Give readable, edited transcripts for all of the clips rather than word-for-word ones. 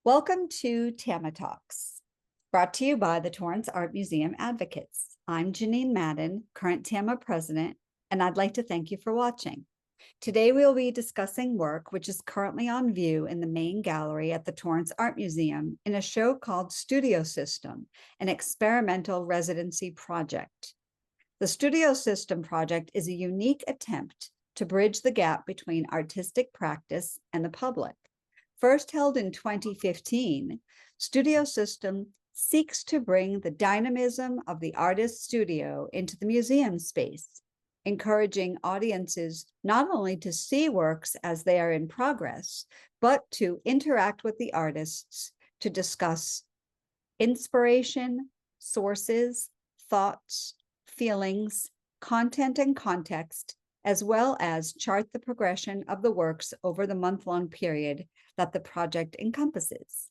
Welcome to TAMA Talks, brought to you by the Torrance Art Museum Advocates. I'm Janine Madden, current TAMA president, and I'd like to thank you for watching. Today we'll be discussing work which is currently on view in the main gallery at the Torrance Art Museum in a show called Studio System, an Experimental Residency Project. The Studio System Project is a unique attempt to bridge the gap between artistic practice and the public. First held in 2015, Studio System seeks to bring the dynamism of the artist's studio into the museum space, encouraging audiences not only to see works as they are in progress, but to interact with the artists to discuss inspiration, sources, thoughts, feelings, content, and context, as well as chart the progression of the works over the month-long period that the project encompasses.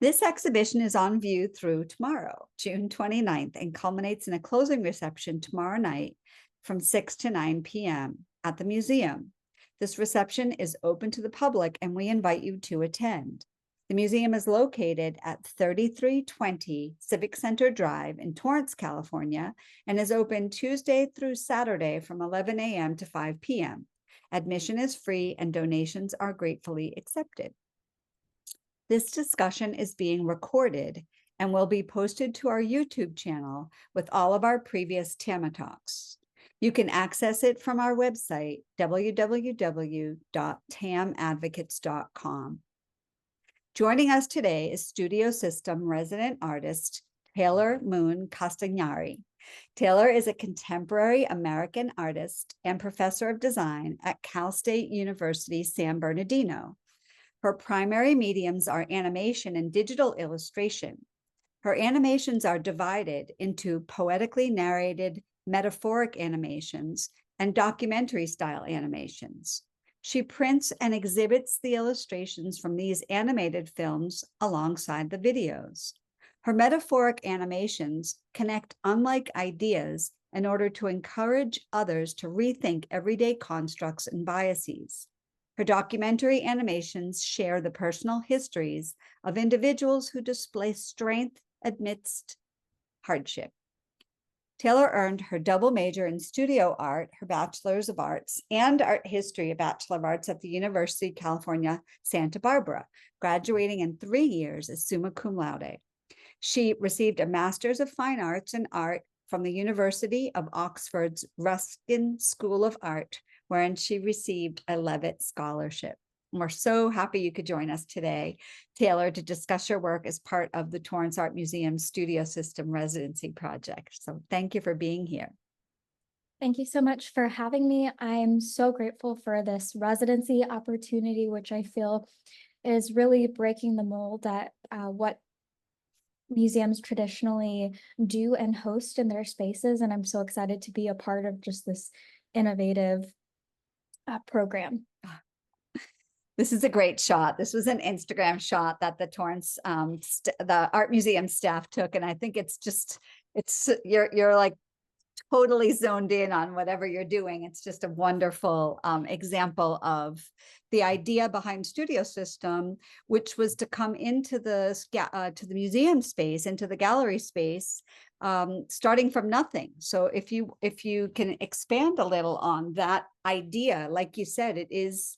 This exhibition is on view through tomorrow, June 29th, and culminates in a closing reception tomorrow night from 6 to 9 p.m. at the museum. This reception is open to the public, and we invite you to attend. The museum is located at 3320 Civic Center Drive in Torrance, California, and is open Tuesday through Saturday from 11 a.m. to 5 p.m. Admission is free and donations are gratefully accepted. This discussion is being recorded and will be posted to our YouTube channel with all of our previous TAMA Talks. You can access it from our website, www.tamadvocates.com. Joining us today is Studio System resident artist Taylor Moon Castagnari. Taylor is a contemporary American artist and professor of design at Cal State University, San Bernardino. Her primary mediums are animation and digital illustration. Her animations are divided into poetically narrated, metaphoric animations and documentary-style animations. She prints and exhibits the illustrations from these animated films alongside the videos. Her metaphoric animations connect unlike ideas in order to encourage others to rethink everyday constructs and biases. Her documentary animations share the personal histories of individuals who display strength amidst hardship. Taylor earned her double major in studio art, her bachelor's of arts, and art history, a bachelor of arts at the University of California, Santa Barbara, graduating in 3 years as summa cum laude. She received a master's of fine arts in art from the University of Oxford's Ruskin School of Art, wherein she received a Leavitt Scholarship. And we're so happy you could join us today, Taylor, to discuss your work as part of the Torrance Art Museum Studio System Residency Project. So thank you for being here. Thank you so much for having me. I'm so grateful for this residency opportunity, which I feel is really breaking the mold at what museums traditionally do and host in their spaces. And I'm so excited to be a part of just this innovative program. This is a great shot. This was an Instagram shot that the Torrance, the art museum staff took. And I think you're like totally zoned in on whatever you're doing. It's just a wonderful example of the idea behind Studio System, which was to come into the museum space, into the gallery space, starting from nothing. So if you can expand a little on that idea, like you said, it is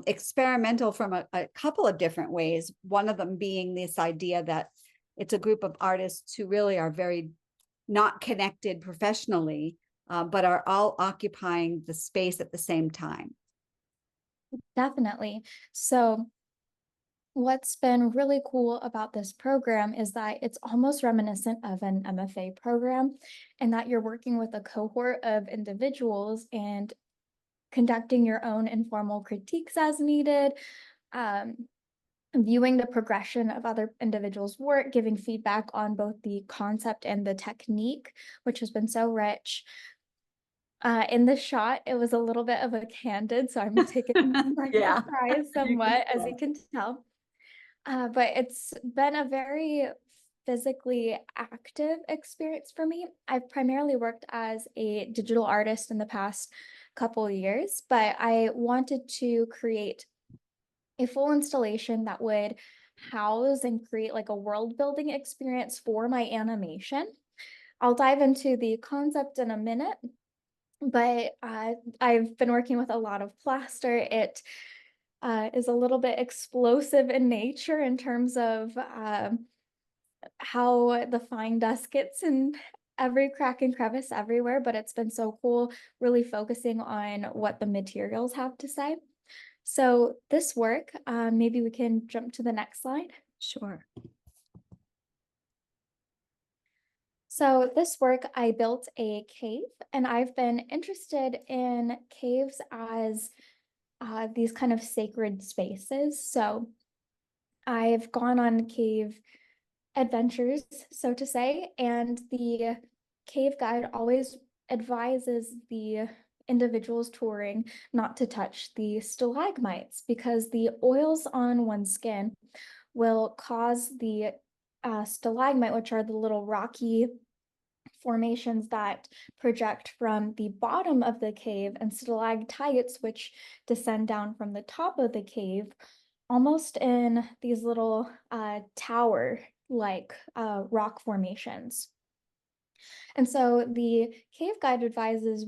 experimental from a couple of different ways. One of them being this idea that it's a group of artists who really are very not connected professionally, but are all occupying the space at the same time. Definitely. So what's been really cool about this program is that it's almost reminiscent of an MFA program, and that you're working with a cohort of individuals and conducting your own informal critiques as needed, viewing the progression of other individuals' work, giving feedback on both the concept and the technique, which has been so rich. In the shot, it was a little bit of a candid, so I'm taking my surprise somewhat, as you can tell. But it's been a very physically active experience for me. I've primarily worked as a digital artist in the past couple of years, but I wanted to create a full installation that would house and create like a world building experience for my animation. I'll dive into the concept in a minute, but I've been working with a lot of plaster. It is a little bit explosive in nature in terms of how the fine dust gets in every crack and crevice everywhere, but it's been so cool really focusing on what the materials have to say. So this work, maybe we can jump to the next slide. Sure. So this work, I built a cave, and I've been interested in caves as these kind of sacred spaces. So I've gone on cave adventures, so to say, and the cave guide always advises the individuals touring not to touch the stalagmites because the oils on one's skin will cause the stalagmite, which are the little rocky formations that project from the bottom of the cave, and stalactites, which descend down from the top of the cave, almost in these little tower-like rock formations. And so the cave guide advises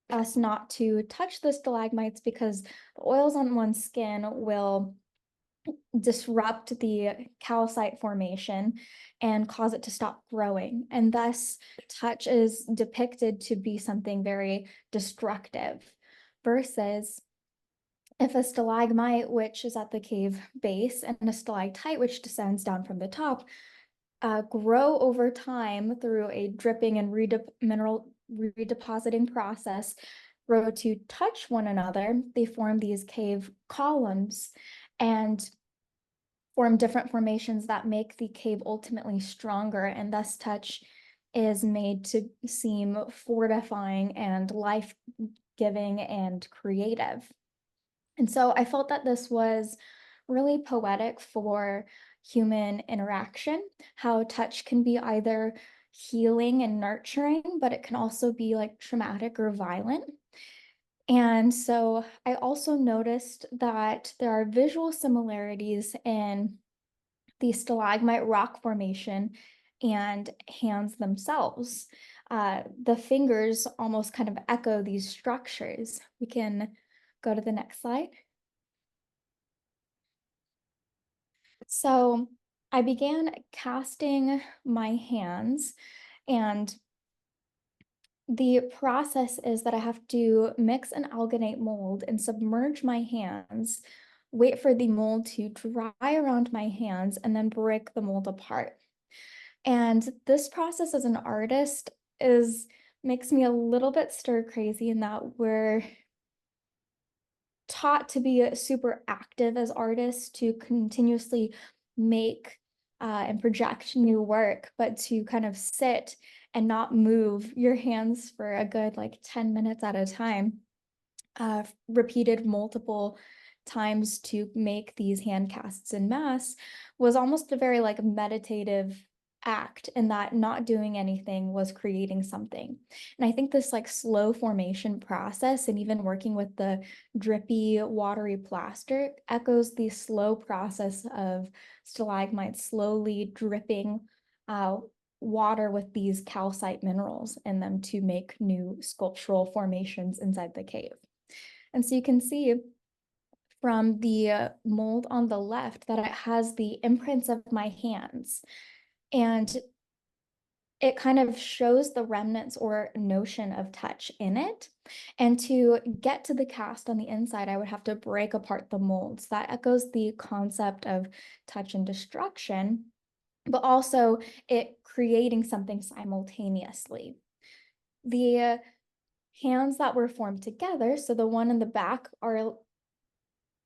us not to touch the stalagmites because the oils on one's skin will disrupt the calcite formation and cause it to stop growing. And thus, touch is depicted to be something very destructive. Versus if a stalagmite, which is at the cave base, and a stalactite, which descends down from the top, grow over time through a dripping and mineral redepositing process, grow to touch one another, they form these cave columns and form different formations that make the cave ultimately stronger, and thus touch is made to seem fortifying and life-giving and creative. And so I felt that this was really poetic for human interaction, how touch can be either healing and nurturing, but it can also be like traumatic or violent. And so I also noticed that there are visual similarities in the stalagmite rock formation and hands themselves. The fingers almost kind of echo these structures. We can go to the next slide. So I began casting my hands, and the process is that I have to mix an alginate mold and submerge my hands, wait for the mold to dry around my hands, and then break the mold apart. And this process as an artist makes me a little bit stir crazy in that we're taught to be super active as artists, to continuously make and project new work, but to kind of sit and not move your hands for a good like 10 minutes at a time, repeated multiple times to make these hand casts in mass, was almost a very like meditative act, in that not doing anything was creating something. And I think this like slow formation process, and even working with the drippy watery plaster, echoes the slow process of stalagmites slowly dripping water with these calcite minerals in them to make new sculptural formations inside the cave. And so you can see from the mold on the left that it has the imprints of my hands, and it kind of shows the remnants or notion of touch in it. And to get to the cast on the inside, I would have to break apart the molds. That echoes the concept of touch and destruction, but also it creating something simultaneously. The hands that were formed together, so the one in the back are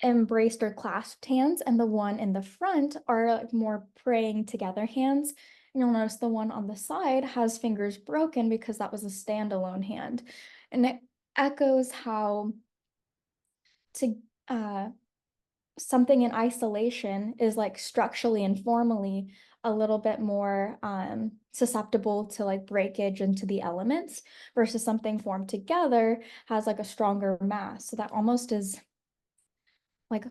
embraced or clasped hands, and the one in the front are like more praying together hands. And you'll notice the one on the side has fingers broken because that was a standalone hand. And it echoes how to something in isolation is like structurally and formally a little bit more susceptible to like breakage into the elements, versus something formed together has like a stronger mass. So that almost is like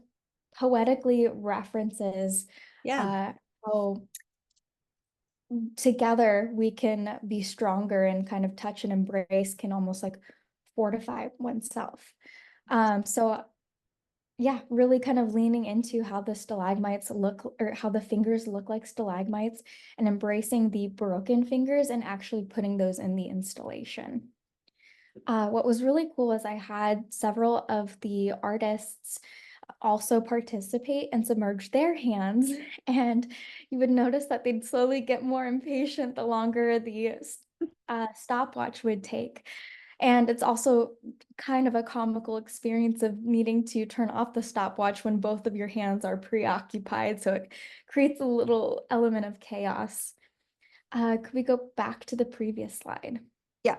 poetically references Yeah. how together we can be stronger, and kind of touch and embrace can almost like fortify oneself. So yeah, really kind of leaning into how the stalagmites look, or how the fingers look like stalagmites, and embracing the broken fingers and actually putting those in the installation. What was really cool is I had several of the artists also participate and submerge their hands, and you would notice that they'd slowly get more impatient the longer the stopwatch would take. And it's also kind of a comical experience of needing to turn off the stopwatch when both of your hands are preoccupied. So it creates a little element of chaos. Could we go back to the previous slide? Yeah.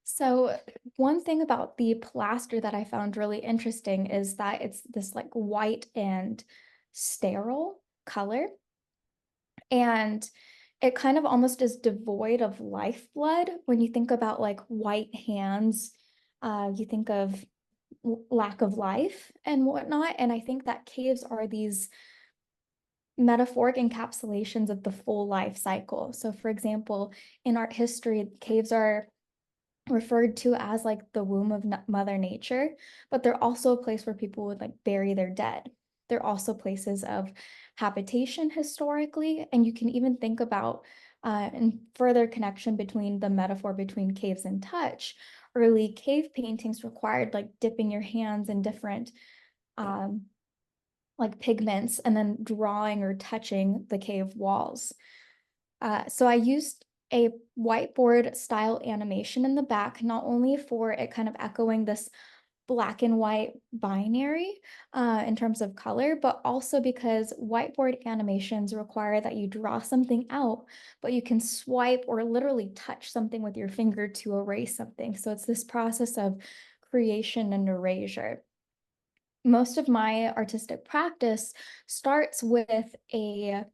So one thing about the plaster that I found really interesting is that it's this like white and sterile color. And it kind of almost is devoid of lifeblood. When you think about like white hands, you think of lack of life and whatnot. And I think that caves are these metaphoric encapsulations of the full life cycle. So for example, in art history, caves are referred to as like the womb of Mother Nature, but they're also a place where people would like bury their dead. They're also places of habitation historically, and you can even think about and further connection between the metaphor between caves and touch. Early cave paintings required like dipping your hands in different um, like pigments and then drawing or touching the cave walls. So I used a whiteboard style animation in the back, not only for it kind of echoing this black and white binary in terms of color, but also because whiteboard animations require that you draw something out, but you can swipe or literally touch something with your finger to erase something. So it's this process of creation and erasure. Most of my artistic practice starts with a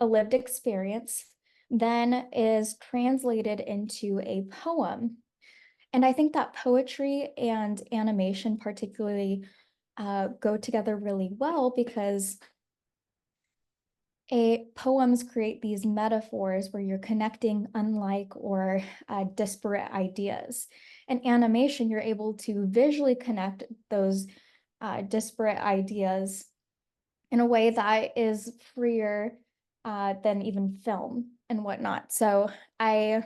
lived experience, then is translated into a poem. And I think that poetry and animation particularly go together really well, because poems create these metaphors where you're connecting unlike or disparate ideas. In animation, you're able to visually connect those disparate ideas in a way that is freer than even film and whatnot. So I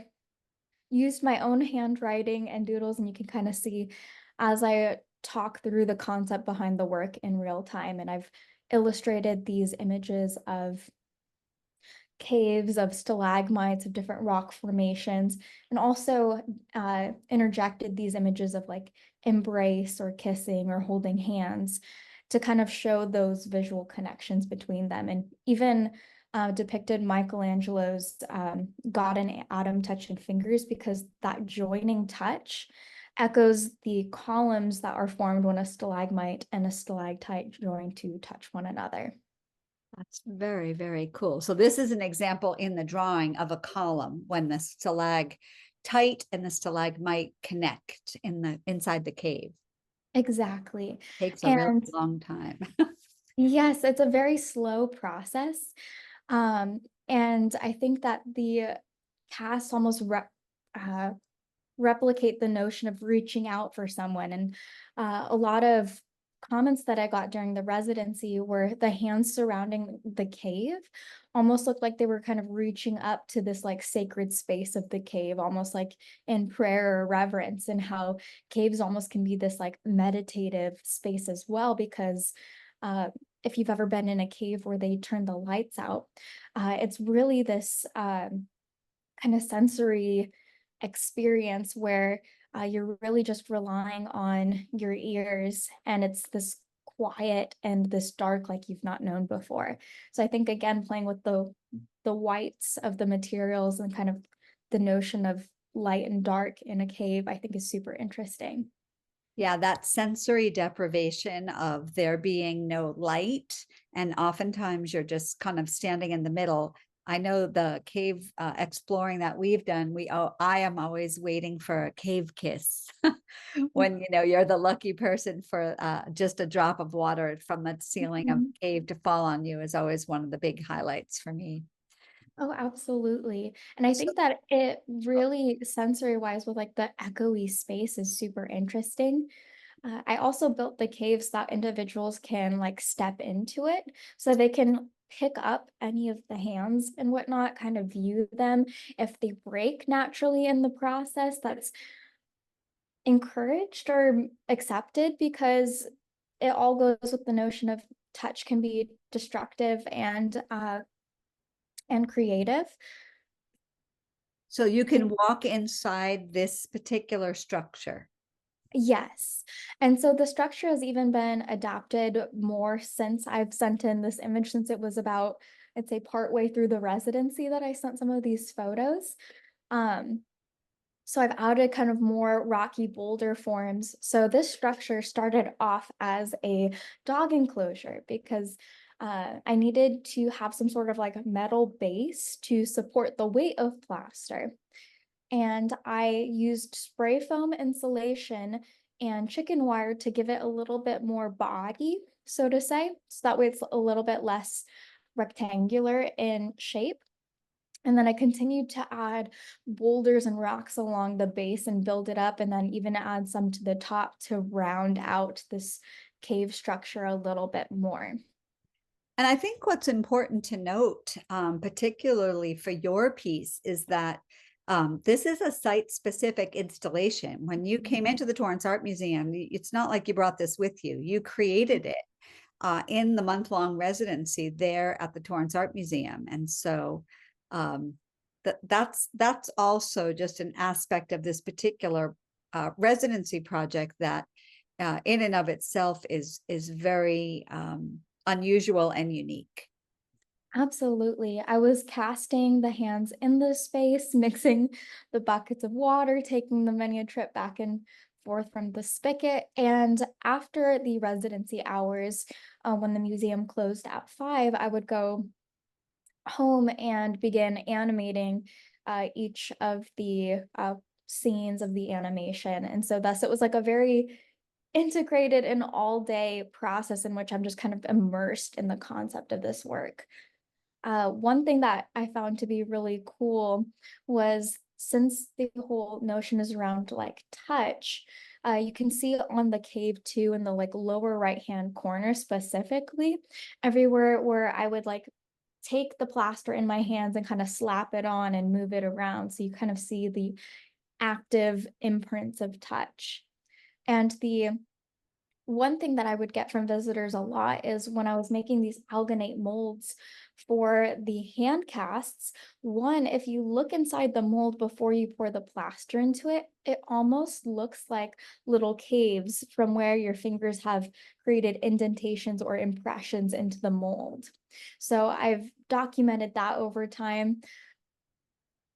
used my own handwriting and doodles, and you can kind of see as I talk through the concept behind the work in real time. And I've illustrated these images of caves, of stalagmites, of different rock formations, and also interjected these images of like embrace or kissing or holding hands to kind of show those visual connections between them, and even depicted Michelangelo's God and Adam touching fingers, because that joining touch echoes the columns that are formed when a stalagmite and a stalactite join to touch one another. That's very, very cool. So this is an example in the drawing of a column when the stalactite and the stalagmite connect inside the cave. Exactly. Takes a really And long time. yes, it's a very slow process. And I think that the cast almost uh, replicate the notion of reaching out for someone. And a lot of comments that I got during the residency were the hands surrounding the cave almost looked like they were kind of reaching up to this like sacred space of the cave, almost like in prayer or reverence, and how caves almost can be this like meditative space as well, because if you've ever been in a cave where they turn the lights out, it's really this kind of sensory experience where you're really just relying on your ears, and it's this quiet and this dark like you've not known before. So I think again, playing with the whites of the materials and kind of the notion of light and dark in a cave, I think is super interesting. Yeah, that sensory deprivation of there being no light, and oftentimes you're just kind of standing in the middle, I know the cave exploring that we've done, I am always waiting for a cave kiss when you're the lucky person for just a drop of water from the ceiling of Mhm. the cave to fall on you is always one of the big highlights for me. Oh, absolutely. And I So, think that it really sensory wise with like the echoey space is super interesting. I also built the caves that individuals can like step into it so they can pick up any of the hands and whatnot, kind of view them. If they break naturally in the process, that's encouraged or accepted because it all goes with the notion of touch can be destructive and creative. so you can walk inside this particular structure. Yes. And so the structure has even been adapted more since I've sent in this image, since it was about, I'd say, partway through the residency that I sent some of these photos. Um, so I've added kind of more rocky boulder forms. So this structure started off as a dog enclosure because I needed to have some sort of like metal base to support the weight of plaster. And I used spray foam insulation and chicken wire to give it a little bit more body, so to say. So that way it's a little bit less rectangular in shape. And then I continued to add boulders and rocks along the base and build it up, and then even add some to the top to round out this cave structure a little bit more. And I think what's important to note, particularly for your piece, is that this is a site-specific installation. When you came into the Torrance Art Museum, it's not like you brought this with you. You created it in the month-long residency there at the Torrance Art Museum. And so that's also just an aspect of this particular residency project that in and of itself is very unusual and unique. Absolutely. I was casting the hands in the space, mixing the buckets of water, taking the many a trip back and forth from the spigot. And after the residency hours, when the museum closed at 5, I would go home and begin animating each of the scenes of the animation. And so thus it was like a very integrated and all day process in which I'm just kind of immersed in the concept of this work. One thing that I found to be really cool was, since the whole notion is around like touch, you can see on the cave too in the like lower right hand corner specifically, everywhere where I would like take the plaster in my hands and kind of slap it on and move it around. So you kind of see the active imprints of touch. And the one thing that I would get from visitors a lot is when I was making these alginate molds for the hand casts. One, if you look inside the mold before you pour the plaster into it, it almost looks like little caves from where your fingers have created indentations or impressions into the mold. So I've documented that over time.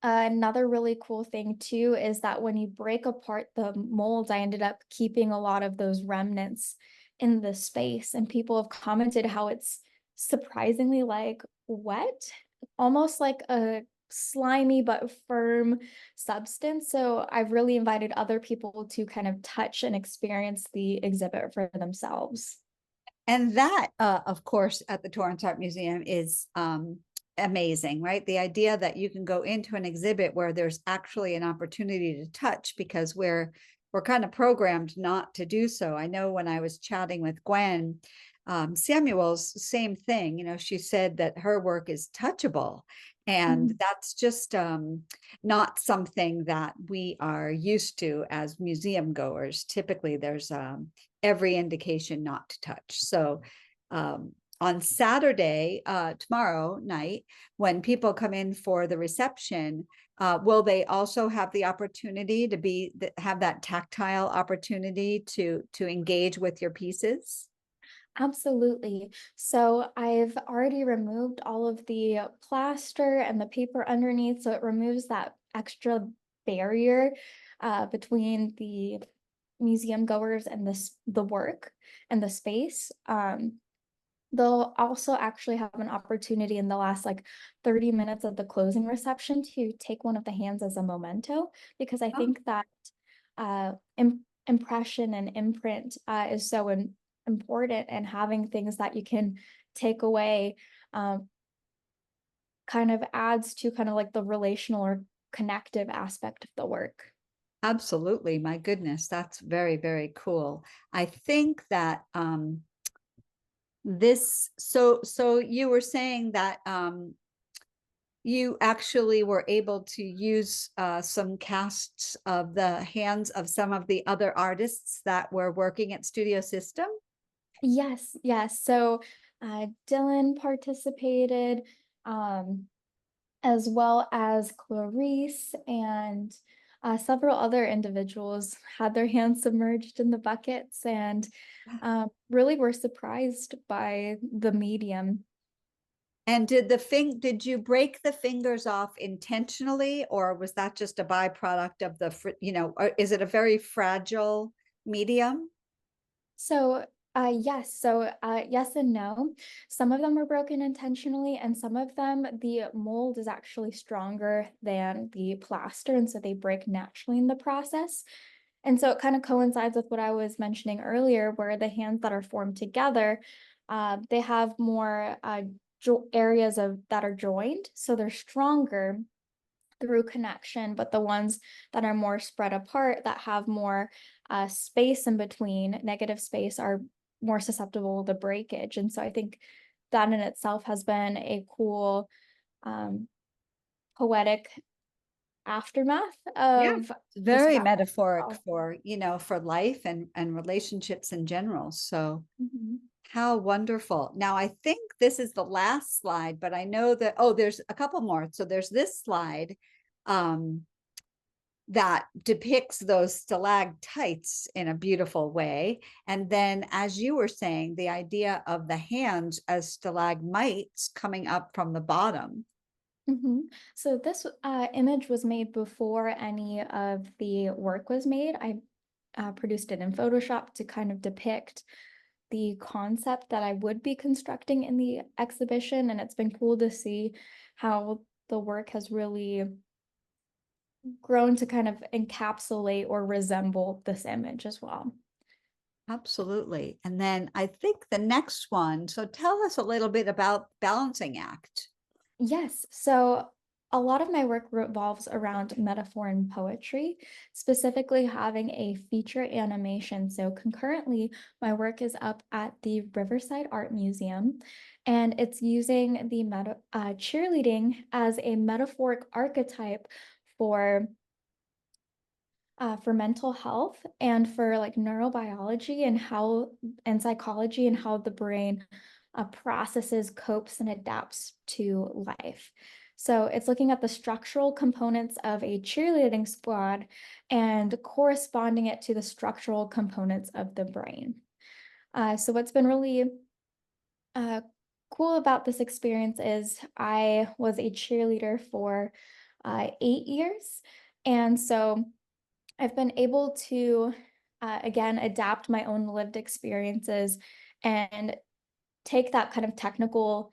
Another really cool thing too is that when you break apart the molds, I ended up keeping a lot of those remnants in the space, and people have commented how it's surprisingly like wet, almost like a slimy but firm substance. So I've really invited other people to kind of touch and experience the exhibit for themselves. And that, of course, at the Torrance Art Museum is amazing, right? The idea that you can go into an exhibit where there's actually an opportunity to touch, because we're kind of programmed not to do so. I know when I was chatting with Gwen Samuels, same thing. She said that her work is touchable. And Mhm. that's just not something that we are used to as museum goers. Typically, there's every indication not to touch. So on Saturday, tomorrow night, when people come in for the reception, will they also have the opportunity to have that tactile opportunity to engage with your pieces? Absolutely. So I've already removed all of the plaster and the paper underneath, so it removes that extra barrier between the museum goers and the work and the space. They'll also actually have an opportunity in the last like 30 minutes of the closing reception to take one of the hands as a memento, because I Oh, think that impression and imprint is so important, and having things that you can take away um, kind of adds to kind of like the relational or connective aspect of the work. absolutely. My goodness, that's very, very cool. I think that so you were saying that you actually were able to use some casts of the hands of some of the other artists that were working at Studio System. Yes, yes. So Dylan participated, as well as Clarice and several other individuals had their hands submerged in the buckets, and really were surprised by the medium. And did you break the fingers off intentionally, or was that just a byproduct of or is it a very fragile medium? So, yes and no. Some of them were broken intentionally, and some of them, the mold is actually stronger than the plaster, and so they break naturally in the process. And so it kind of coincides with what I was mentioning earlier, where the hands that are formed together, they have more areas of that are joined, so they're stronger through connection, but the ones that are more spread apart, that have more space in between, negative space, are more susceptible to breakage. And so I think that in itself has been a cool um, poetic aftermath Yeah, of it's the very scrap. metaphoric for, for life and relationships in general. So Mhm. how wonderful. Now, I think this is the last slide, but I know that, there's a couple more. So there's this slide um, that depicts those stalactites in a beautiful way. And then, as you were saying, the idea of the hands as stalagmites coming up from the bottom. So this image was made before any of the work was made. I produced it in Photoshop to kind of depict the concept that I would be constructing in the exhibition, and it's been cool to see how the work has really grown to kind of encapsulate or resemble this image as well. Absolutely. And then I think the next one. So tell us a little bit about balancing act. Yes, so a lot of my work revolves around metaphor and poetry, specifically having a feature animation. So concurrently, my work is up at the Riverside Art Museum, and it's using the cheerleading as a metaphoric archetype for mental health and for like neurobiology and how and psychology and how the brain processes, copes, and adapts to life. So it's looking at the structural components of a cheerleading squad and corresponding it to the structural components of the brain. So what's been really uh, cool about this experience is I was a cheerleader for 8 years. And so I've been able to, again, adapt my own lived experiences and take that kind of technical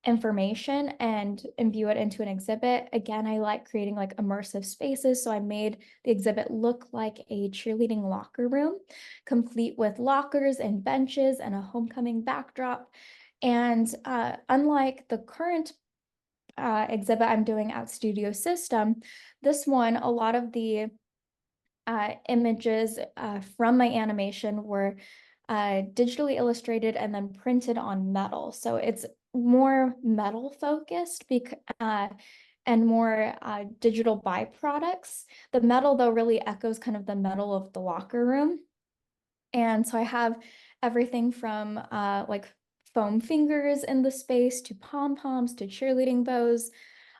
information and imbue it into an exhibit. Again, I like creating like immersive spaces. So I made the exhibit look like a cheerleading locker room, complete with lockers and benches and a homecoming backdrop. And unlike the current exhibit I'm doing at Studio System, this one, a lot of the images from my animation were digitally illustrated and then printed on metal. So it's more metal focused and more digital byproducts. The metal, though, really echoes kind of the metal of the locker room. And so I have everything from like foam fingers in the space to pom-poms to cheerleading bows.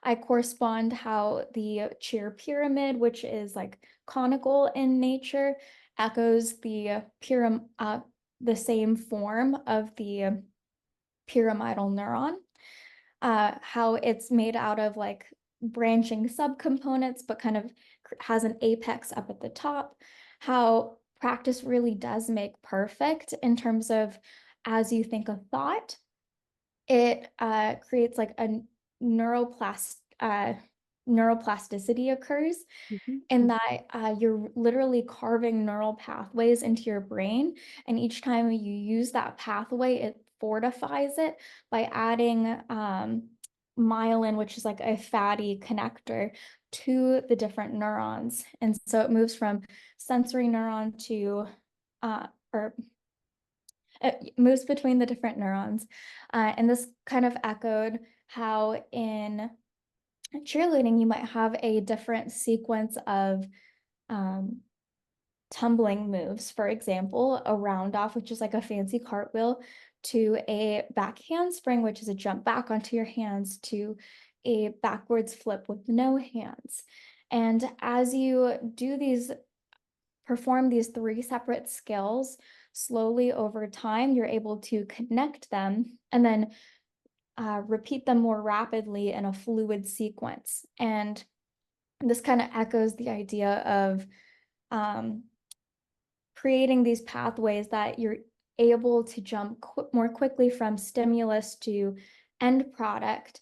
I correspond how the cheer pyramid, which is like conical in nature, echoes the same form of the pyramidal neuron. How it's made out of like branching subcomponents, but kind of has an apex up at the top. How practice really does make perfect in terms of as you think a thought, it creates like a neuroplasticity occurs, Mhm. and that you're literally carving neural pathways into your brain. And each time you use that pathway, it fortifies it by adding myelin, which is like a fatty connector, to the different neurons. And so it moves from sensory neuron to, or it moves between the different neurons. And this kind of echoed how in cheerleading, you might have a different sequence of um, tumbling moves. For example, a round off, which is like a fancy cartwheel, to a back handspring, which is a jump back onto your hands, to a backwards flip with no hands. And as you perform these three separate skills slowly over time, you're able to connect them and then repeat them more rapidly in a fluid sequence. And this kind of echoes the idea of um, creating these pathways that you're able to jump more quickly from stimulus to end product,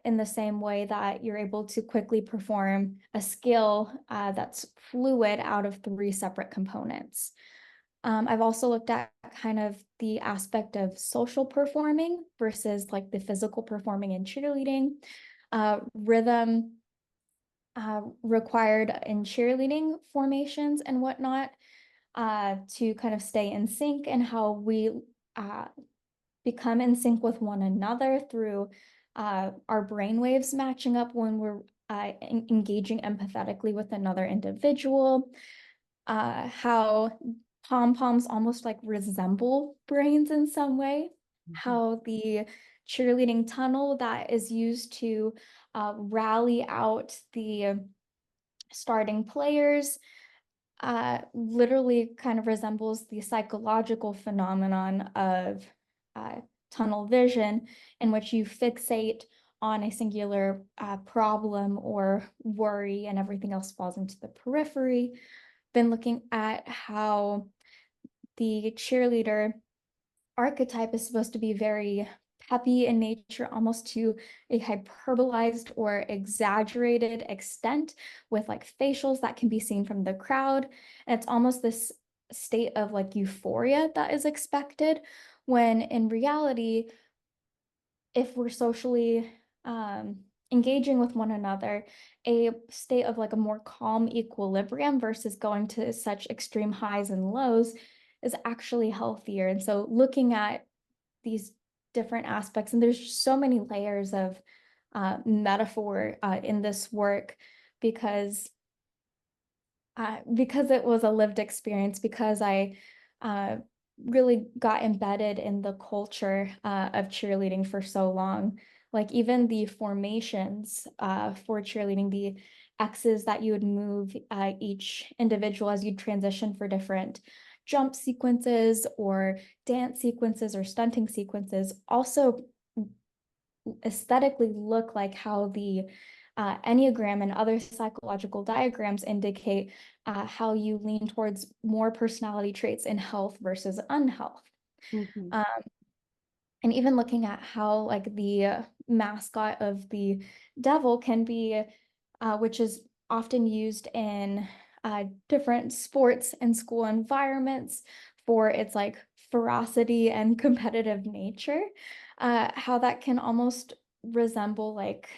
in the same way that you're able to quickly perform a skill that's fluid out of three separate components. I've also looked at kind of the aspect of social performing versus like the physical performing in cheerleading. Rhythm required in cheerleading formations and whatnot, to kind of stay in sync, and how we uh, become in sync with one another through our brain waves matching up when we're engaging empathetically with another individual, how pom-poms almost like resemble brains in some way, Mhm. how the cheerleading tunnel that is used to rally out the starting players literally kind of resembles the psychological phenomenon of uh, tunnel vision, in which you fixate on a singular problem or worry, and everything else falls into the periphery. Been looking at how the cheerleader archetype is supposed to be very peppy in nature, almost to a hyperbolized or exaggerated extent, with like facials that can be seen from the crowd. And it's almost this state of like euphoria that is expected, when in reality, if we're socially engaging with one another, a state of like a more calm equilibrium versus going to such extreme highs and lows is actually healthier. And so looking at these different aspects, and there's so many layers of metaphor in this work, because it was a lived experience, because I uh, really got embedded in the culture of cheerleading for so long. Like even the formations for cheerleading, the X's that you would move each individual as you transition for different jump sequences or dance sequences or stunting sequences, also aesthetically look like how the Enneagram and other psychological diagrams indicate how you lean towards more personality traits in health versus unhealth. Mhm. Um, and even looking at how like the mascot of the devil can be, which is often used in different sports and school environments for its like ferocity and competitive nature, how that can almost resemble like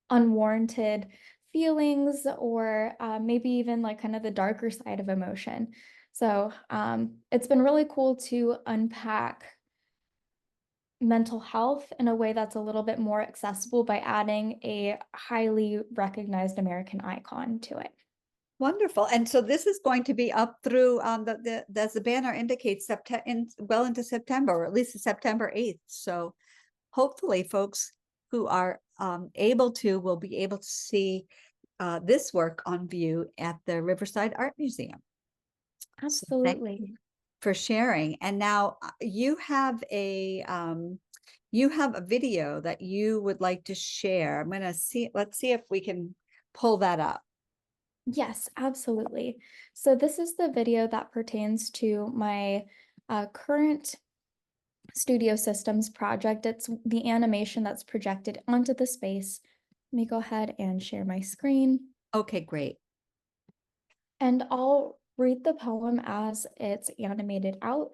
unwarranted feelings, or maybe even like kind of the darker side of emotion. So it's been really cool to unpack mental health in a way that's a little bit more accessible by adding a highly recognized American icon to it. Wonderful. And so this is going to be up through as the banner indicates, well into September, or at least September 8th. So hopefully folks who are able to will be able to see this work on view at the Riverside Art Museum. So thank Absolutely. you for sharing. And now you have a video that you would like to share. I'm going to see, let's see if we can pull that up. Yes, absolutely. So this is the video that pertains to my current Studio Systems Project. It's the animation that's projected onto the space. Let me go ahead and share my screen. Okay, great. And I'll read the poem as it's animated out.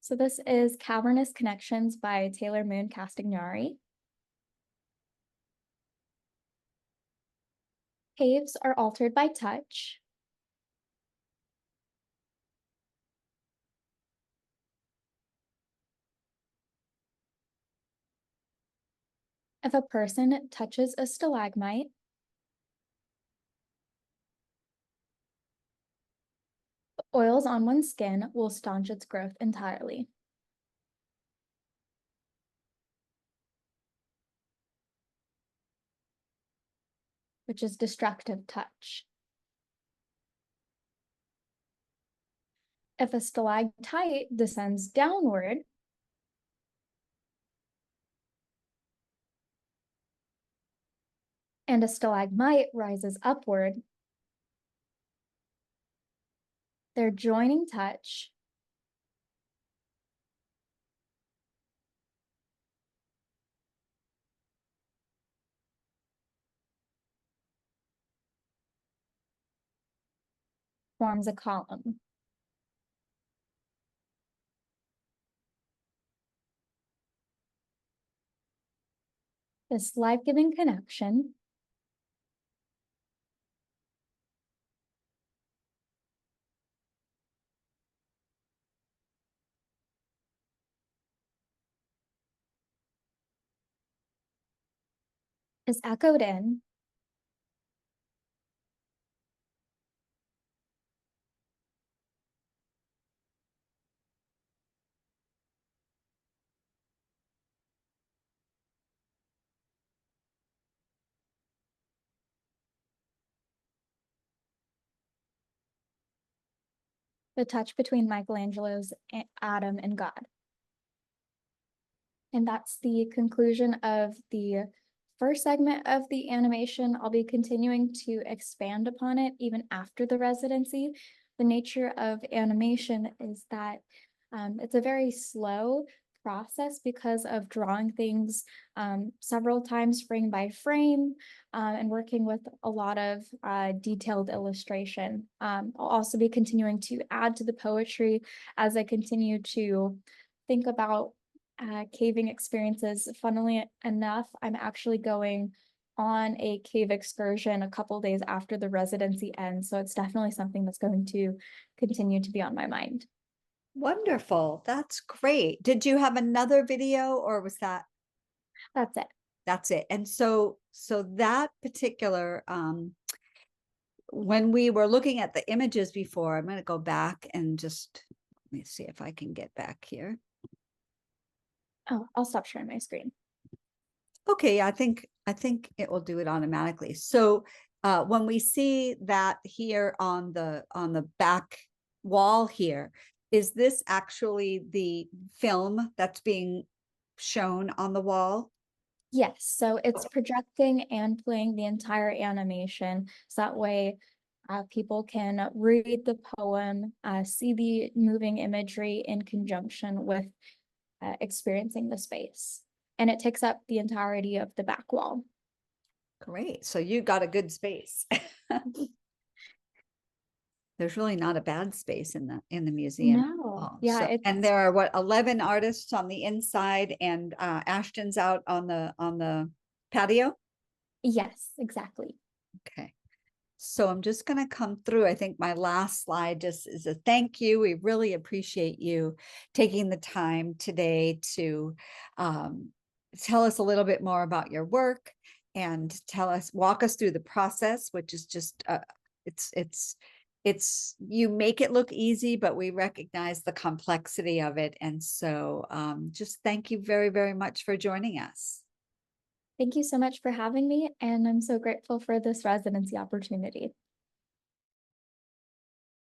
So this is Cavernous Connections by Taylor Moon Castagnari. Caves are altered by touch. If a person touches a stalagmite, oils on one's skin will staunch its growth entirely. Which is destructive touch. If a stalactite descends downward, and a stalagmite rises upward, their joining touch forms a column. This life-giving connection is echoed in the touch between Michelangelo's Adam and God. And that's the conclusion of the first segment of the animation. I'll be continuing to expand upon it even after the residency. The nature of animation is that it's a very slow process because of drawing things several times frame by frame and working with a lot of detailed illustration. I'll also be continuing to add to the poetry as I continue to think about caving experiences. Funnily enough, I'm actually going on a cave excursion a couple days after the residency ends. So it's definitely something that's going to continue to be on my mind. Wonderful. That's great. Did you have another video or was that? That's it. That's it. And so that particular when we were looking at the images before, I'm going to go back and just let me see if I can get back here. Oh, I'll stop sharing my screen. Okay, I think it will do it automatically. So when we see that here on the back wall here, is this actually the film that's being shown on the wall? Yes, so it's projecting and playing the entire animation. So that way people can read the poem, see the moving imagery in conjunction with experiencing the space. And it takes up the entirety of the back wall. Great. So you got a good space. There's really not a bad space in the museum. No, yeah, it's and there are what 11 artists on the inside, and Ashton's out on the patio. yes, exactly. Okay. So I'm just going to come through. I think my last slide just is a thank you. We really appreciate you taking the time today to tell us a little bit more about your work and walk us through the process, which is just it's you make it look easy, but we recognize the complexity of it. And so just thank you very, very much for joining us. Thank you so much for having me, and I'm so grateful for this residency opportunity.